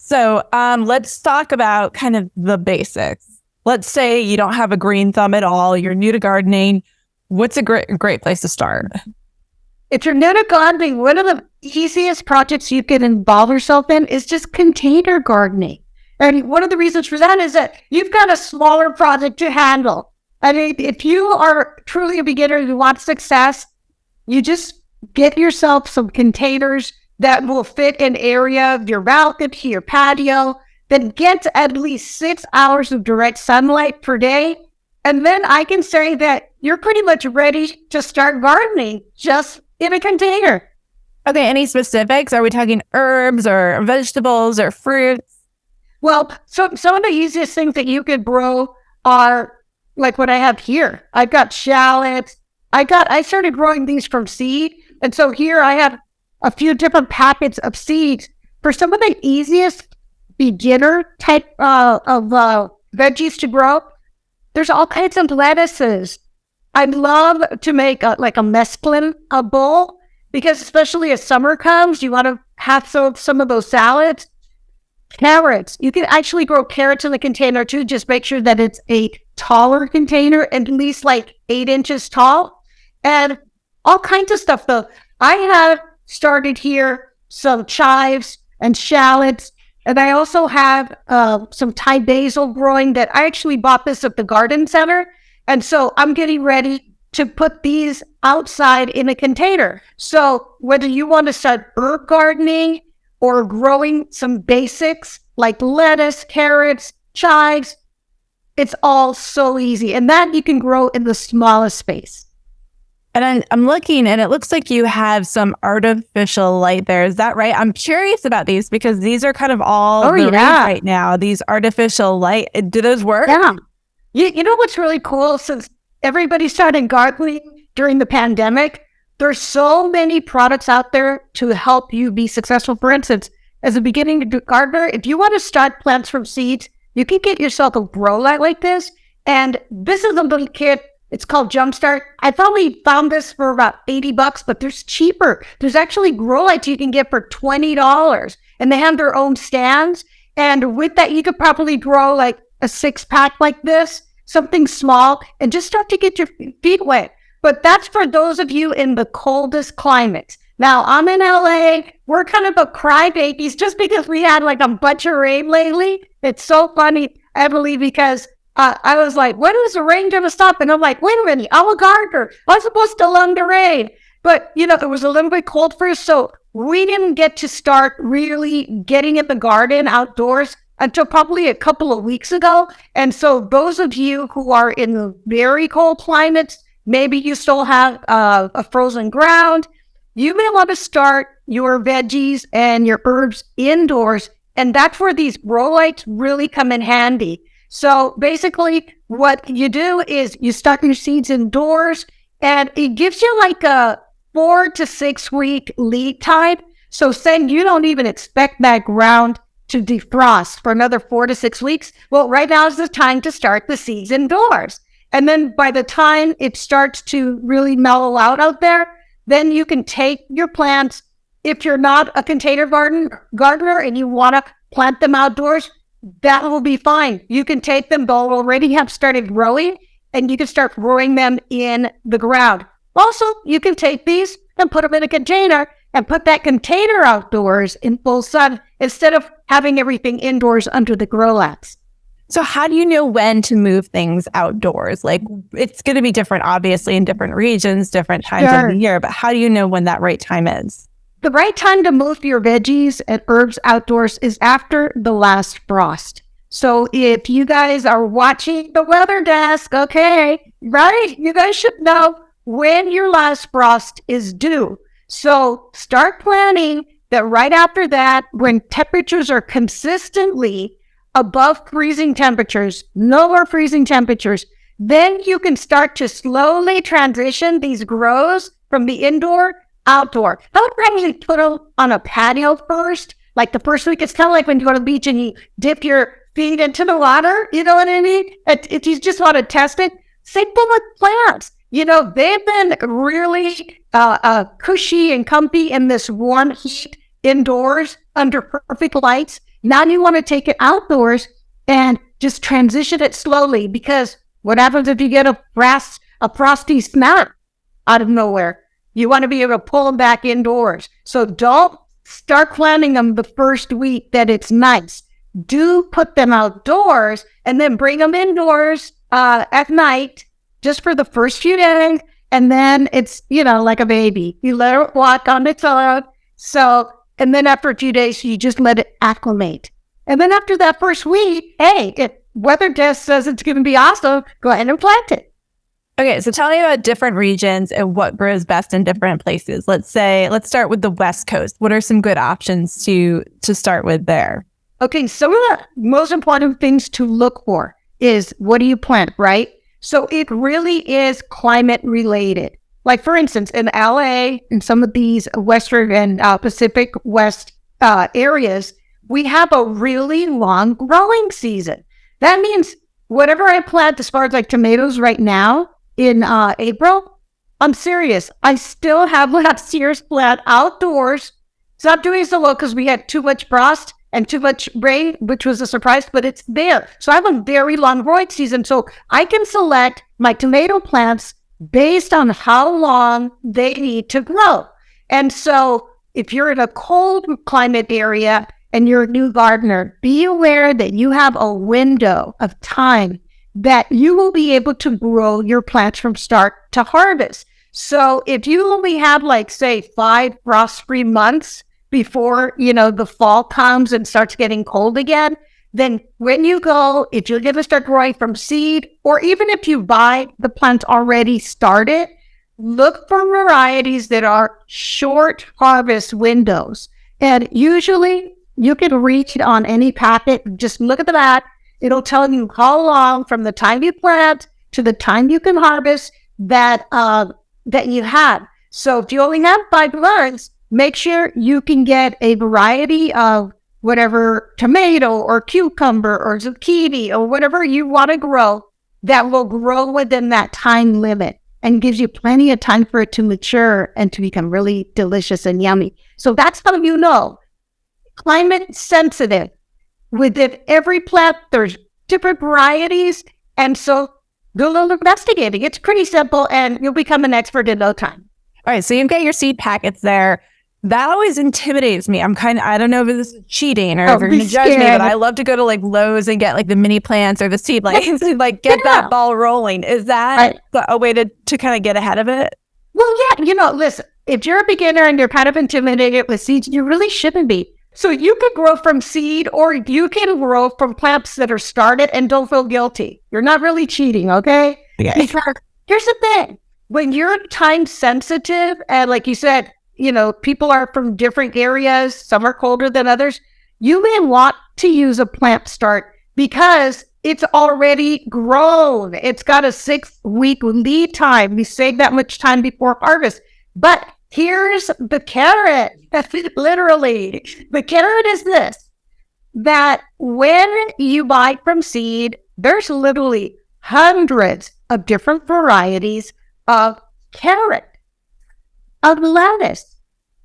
So let's talk about kind of the basics. Let's say you don't have a green thumb at all. You're new to gardening. What's a great place to start? If you're new to gardening, one of the easiest projects you can involve yourself in is just container gardening. And one of the reasons for that is that you've got a smaller project to handle. I mean, if you are truly a beginner who wants success, you just get yourself some containers that will fit an area of your balcony, your patio, then get at least 6 hours of direct sunlight per day. And then I can say that you're pretty much ready to start gardening just in a container. Okay, any specifics? Are we talking herbs or vegetables or fruits? Well, so some of the easiest things that you could grow are like what I have here. I've got shallots. I started growing these from seed. And so here I have a few different packets of seeds for some of the easiest beginner type of veggies to grow. There's all kinds of lettuces. I'd love to make a mesclun bowl because especially as summer comes, you want to have some of those salads. Carrots. You can actually grow carrots in the container too. Just make sure that it's a taller container, at least like 8 inches tall. And all kinds of stuff though. I have started here some chives and shallots. And I also have some Thai basil growing that I actually bought this at the garden center. And so I'm getting ready to put these outside in a container. So whether you want to start herb gardening or growing some basics like lettuce, carrots, chives, it's all so easy. And that you can grow in the smallest space. And I'm looking and it looks like you have some artificial light there. Is that right? I'm curious about these because these are kind of all the rage right now. These artificial light, do those work? Yeah. You know what's really cool? Since everybody started gardening during the pandemic, there's so many products out there to help you be successful. For instance, as a beginning gardener, if you want to start plants from seeds, you can get yourself a grow light like this. And this is a little kit. It's called Jumpstart. I thought we found this for about $80, but there's cheaper. There's actually grow lights you can get for $20, and they have their own stands. And with that, you could probably grow like a 6-pack like this, something small, and just start to get your feet wet. But that's for those of you in the coldest climates. Now, I'm in LA. We're kind of a crybabies just because we had like a bunch of rain lately. It's so funny, Emily, because I was like, when is the rain going to stop? And I'm like, wait a minute, I'm a gardener. I'm supposed to love the rain. But, it was a little bit cold first. So we didn't get to start really getting in the garden outdoors until probably a couple of weeks ago. And so those of you who are in the very cold climates, maybe you still have a frozen ground, you may want to start your veggies and your herbs indoors. And that's where these grow lights really come in handy. So basically what you do is you stock your seeds indoors and it gives you like a 4 to 6 week lead time. So saying you don't even expect that ground to defrost for another 4 to 6 weeks. Well, right now is the time to start the seeds indoors. And then by the time it starts to really mellow out there, then you can take your plants. If you're not a container gardener and you want to plant them outdoors, that will be fine. You can take them, they'll already have started growing, and you can start growing them in the ground. Also, you can take these and put them in a container and put that container outdoors in full sun instead of having everything indoors under the grow lights. So how do you know when to move things outdoors? Like, it's going to be different, obviously, in different regions, different times of the year, but how do you know when that right time is? The right time to move your veggies and herbs outdoors is after the last frost. So if you guys are watching the weather desk, okay, right? You guys should know when your last frost is due. So start planning that right after that, when temperatures are consistently above freezing temperatures, no more freezing temperatures, then you can start to slowly transition these grows from the indoor outdoor. I would probably put them on a patio first. Like the first week, it's kind of like when you go to the beach and you dip your feet into the water. You know what I mean? If you just want to test it, same thing with plants. They've been really cushy and comfy in this warm heat indoors under perfect lights. Now you want to take it outdoors and just transition it slowly, because what happens if you get a frosty snap out of nowhere? You want to be able to pull them back indoors. So don't start planting them the first week that it's nice. Do put them outdoors and then bring them indoors at night just for the first few days. And then it's, like a baby. You let it walk on its own. And then after a few days, you just let it acclimate. And then after that first week, hey, if Weather Desk says it's going to be awesome, go ahead and plant it. Okay, so tell me about different regions and what grows best in different places. Let's start with the West Coast. What are some good options to start with there? Okay, some of the most important things to look for is, what do you plant, right? So it really is climate related. Like, for instance, in LA, in some of these Western and Pacific West areas, we have a really long growing season. That means whatever I plant as far as like tomatoes right now in April, I'm serious. I still have last year's plant outdoors. It's not doing so well because we had too much frost and too much rain, which was a surprise, but it's there. So I have a very long growing season. So I can select my tomato plants based on how long they need to grow. And so if you're in a cold climate area and you're a new gardener, be aware that you have a window of time that you will be able to grow your plants from start to harvest. So if you only have, like, say, 5 frost-free months before, the fall comes and starts getting cold again, then when you go, if you're going to start growing from seed, or even if you buy the plants already started, look for varieties that are short harvest windows. And usually you can reach it on any packet. Just look at that. It'll tell you how long from the time you plant to the time you can harvest that you have. So if you only have 5 months, make sure you can get a variety of whatever tomato or cucumber or zucchini or whatever you want to grow that will grow within that time limit and gives you plenty of time for it to mature and to become really delicious and yummy. So that's how you know. Climate sensitive. Within every plant, there's different varieties. And so do a little investigating. It's pretty simple and you'll become an expert in no time. All right. So you've got your seed packets there. That always intimidates me. I don't know if this is cheating or if you're going to judge me, but I love to go to like Lowe's and get like the mini plants or the seedlings and like get that ball rolling. Is that a way to kind of get ahead of it? Well, yeah. Listen, if you're a beginner and you're kind of intimidated with seeds, you really shouldn't be. So you could grow from seed, or you can grow from plants that are started, and don't feel guilty. You're not really cheating, okay? Okay. Here's the thing. When you're time sensitive, and like you said, people are from different areas, some are colder than others, you may want to use a plant start because it's already grown. It's got a 6-week lead time. We save that much time before harvest. But here's the carrot. Literally, the carrot is this, that when you buy from seed, there's literally hundreds of different varieties of carrot, of lettuce,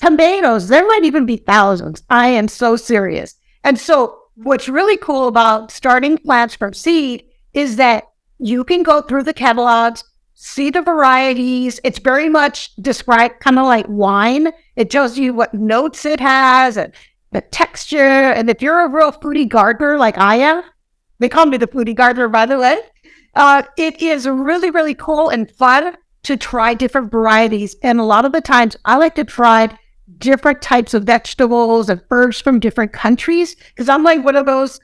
tomatoes. There might even be thousands. I am so serious. And so what's really cool about starting plants from seed is that you can go through the catalogs, see the varieties. It's very much described kind of like wine. It tells you what notes it has and the texture. And if you're a real foodie gardener like I am, they call me the foodie gardener, by the way, it is really, really cool and fun to try different varieties. And a lot of the times I like to try different types of vegetables and herbs from different countries, because I'm like one of those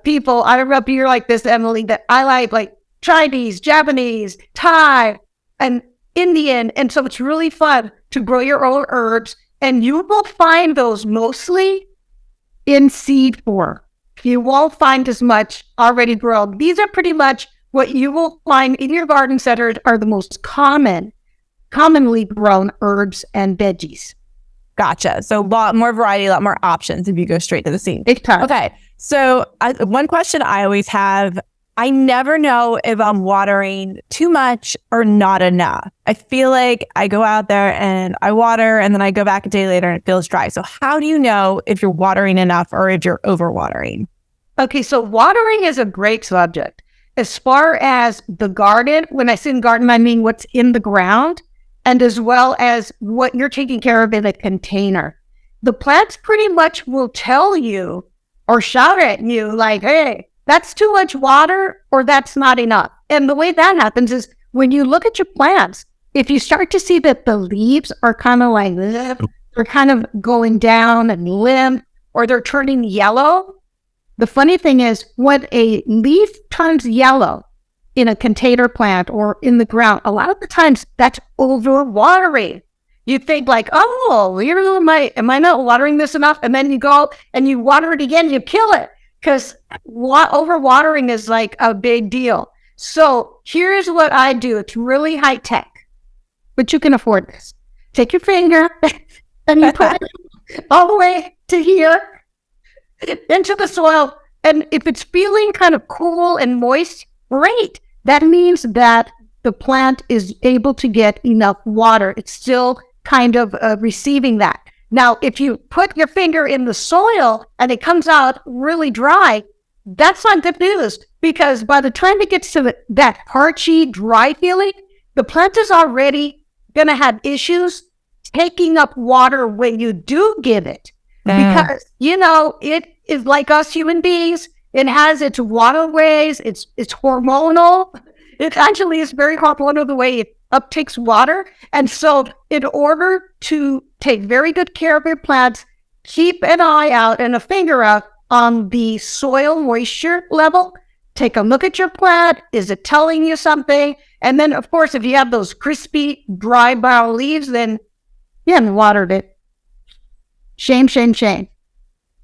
people, I don't know if you're like this, Emily, that I like Chinese, Japanese, Thai, and Indian. And so it's really fun to grow your own herbs, and you will find those mostly in seed form. You won't find as much already grown. These are pretty much what you will find in your garden centers are the most commonly grown herbs and veggies. Gotcha. So a lot more variety, a lot more options if you go straight to the seed. Big time. Okay. So one question I always have I never know if I'm watering too much or not enough. I feel like I go out there and I water and then I go back a day later and it feels dry. So how do you know if you're watering enough or if you're overwatering? Okay, so watering is a great subject. As far as the garden, when I say in garden, I mean what's in the ground, and as well as what you're taking care of in a container. The plants pretty much will tell you or shout at you like, hey, that's too much water or that's not enough. And the way that happens is when you look at your plants, if you start to see that the leaves are kind of like, they're kind of going down and limp, or they're turning yellow. The funny thing is when a leaf turns yellow in a container plant or in the ground, a lot of the times that's overwatering. You think like, oh, am I not watering this enough? And then you go and you water it again, you kill it. Because overwatering is like a big deal. So here's what I do. It's really high tech, but you can afford this. Take your finger and you put it all the way to here into the soil. And if it's feeling kind of cool and moist, great. That means that the plant is able to get enough water. It's still kind of receiving that. Now, if you put your finger in the soil and it comes out really dry, that's not good news, because by the time it gets to that parchy, dry feeling, the plant is already going to have issues taking up water when you do give it. Because, it is like us human beings. It has its waterways, it's hormonal. It actually is very hormonal the way it uptakes water. And so in order to take very good care of your plants, keep an eye out and a finger out on the soil moisture level. Take a look at your plant. Is it telling you something? And then, of course, if you have those crispy, dry, brown leaves, then you haven't watered it. Shame, shame, shame.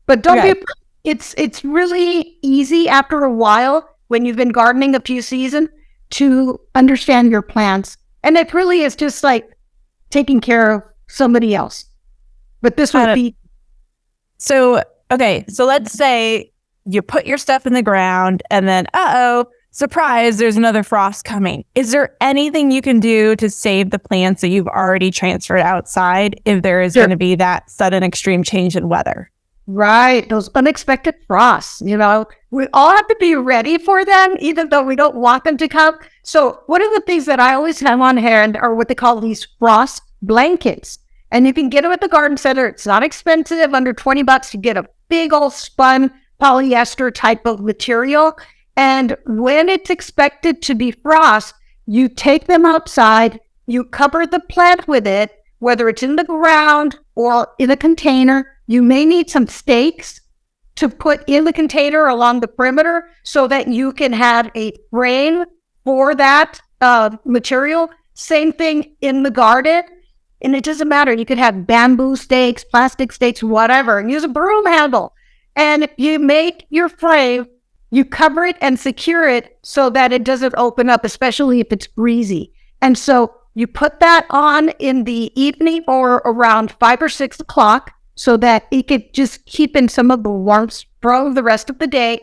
But don't be... It's really easy after a while when you've been gardening a few seasons to understand your plants. And it really is just like taking care of somebody else. But this would be... So let's say you put your stuff in the ground and then, surprise, there's another frost coming. Is there anything you can do to save the plants that you've already transferred outside if there is going to be that sudden extreme change in weather? Right. Those unexpected frosts, we all have to be ready for them, even though we don't want them to come. So one of the things that I always have on hand are what they call these frost blankets. And you can get them at the garden center. It's not expensive, under $20. You get a big old spun polyester type of material. And when it's expected to be frost, you take them outside, you cover the plant with it, whether it's in the ground or in a container. You may need some stakes to put in the container along the perimeter so that you can have a frame for that material. Same thing in the garden. And it doesn't matter. You could have bamboo stakes, plastic stakes, whatever, and use a broom handle. And if you make your frame, you cover it and secure it so that it doesn't open up, especially if it's breezy. And so you put that on in the evening or around 5 or 6 o'clock so that it could just keep in some of the warmth from the rest of the day.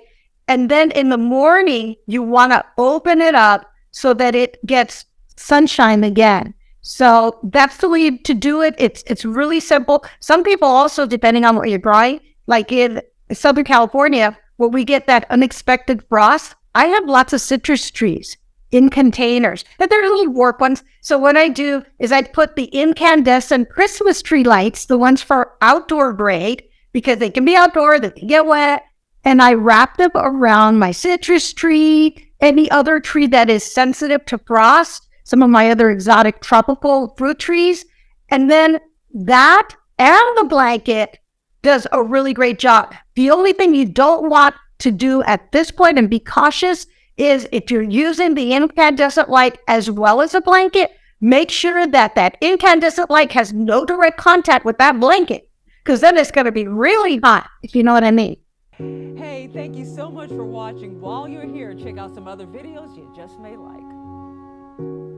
And then in the morning, you want to open it up so that it gets sunshine again. So that's the way to do it. It's really simple. Some people also, depending on what you're growing, like in Southern California, where we get that unexpected frost, I have lots of citrus trees in containers. And they're little warp ones. So what I do is I put the incandescent Christmas tree lights, the ones for outdoor grade, because they can be outdoor, they can get wet, and I wrap them around my citrus tree, any other tree that is sensitive to frost, some of my other exotic tropical fruit trees. And then that and the blanket does a really great job. The only thing you don't want to do at this point, and be cautious, is if you're using the incandescent light as well as a blanket, make sure that that incandescent light has no direct contact with that blanket, because then it's going to be really hot, if you know what I mean. Hey, thank you so much for watching. While you're here, check out some other videos you just may like.